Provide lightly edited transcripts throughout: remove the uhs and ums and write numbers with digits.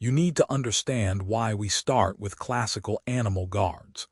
you need to understand why we start with classical animal guards.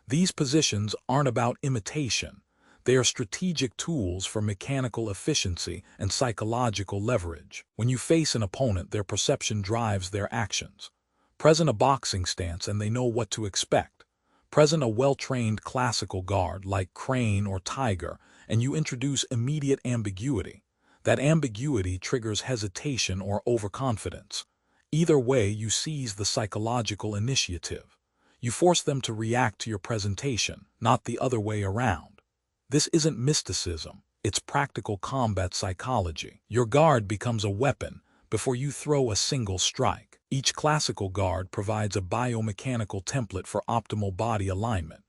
These positions aren't about imitation. They are strategic tools for mechanical efficiency and psychological leverage. When you face an opponent, their perception drives their actions. Present a boxing stance and they know what to expect. Present a well-trained classical guard like crane or tiger, and you introduce immediate ambiguity. That ambiguity triggers hesitation or overconfidence. Either way, you seize the psychological initiative. You force them to react to your presentation, not the other way around. This isn't mysticism, it's practical combat psychology. Your guard becomes a weapon before you throw a single strike. Each classical guard provides a biomechanical template for optimal body alignment.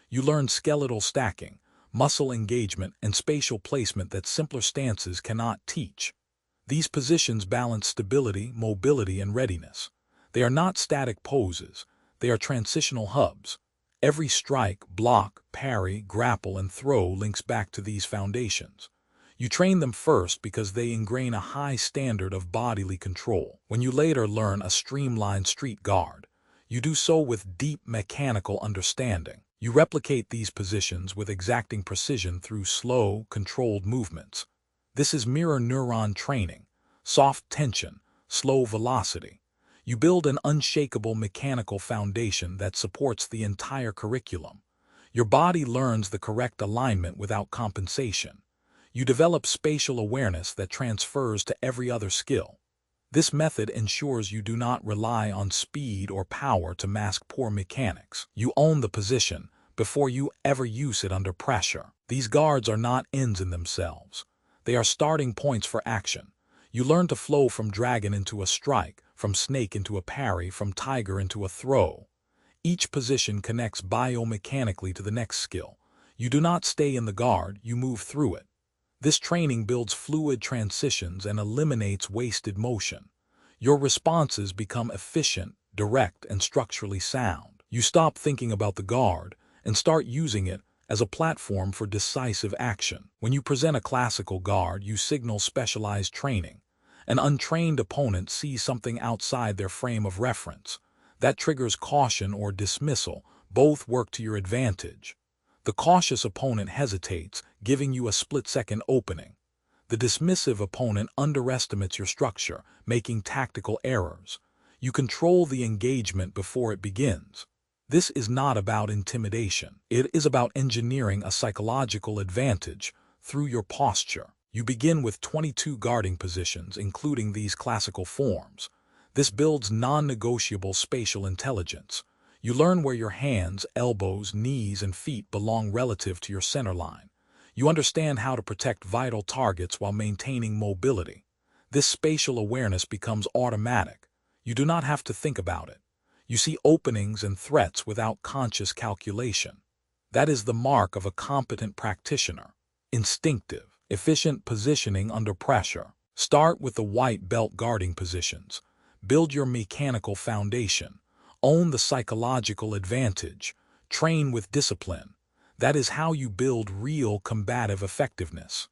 You learn skeletal stacking, muscle engagement, and spatial placement that simpler stances cannot teach. These positions balance stability, mobility, and readiness. They are not static poses, they are transitional hubs. Every strike, block, parry, grapple, and throw links back to these foundations. You train them first because they ingrain a high standard of bodily control. When you later learn a streamlined street guard, you do so with deep mechanical understanding. You replicate these positions with exacting precision through slow, controlled movements. This is mirror neuron training, soft tension, slow velocity. You build an unshakable mechanical foundation that supports the entire curriculum. Your body learns the correct alignment without compensation. You develop spatial awareness that transfers to every other skill. This method ensures you do not rely on speed or power to mask poor mechanics. You own the position before you ever use it under pressure. These guards are not ends in themselves. They are starting points for action. You learn to flow from dragon into a strike, from snake into a parry, from tiger into a throw. Each position connects biomechanically to the next skill. You do not stay in the guard, you move through it. This training builds fluid transitions and eliminates wasted motion. Your responses become efficient, direct, and structurally sound. You stop thinking about the guard and start using it as a platform for decisive action. When you present a classical guard, you signal specialized training. An untrained opponent sees something outside their frame of reference. That triggers caution or dismissal. Both work to your advantage. The cautious opponent hesitates, giving you a split-second opening. The dismissive opponent underestimates your structure, making tactical errors. You control the engagement before it begins. This is not about intimidation. It is about engineering a psychological advantage through your posture. You begin with 22 guarding positions, including these classical forms. This builds non-negotiable spatial intelligence. You learn where your hands, elbows, knees, and feet belong relative to your center line. You understand how to protect vital targets while maintaining mobility. This spatial awareness becomes automatic. You do not have to think about it. You see openings and threats without conscious calculation. That is the mark of a competent practitioner. Instinctive. Efficient positioning under pressure. Start with the white belt guarding positions. Build your mechanical foundation. Own the psychological advantage. Train with discipline. That is how you build real combative effectiveness.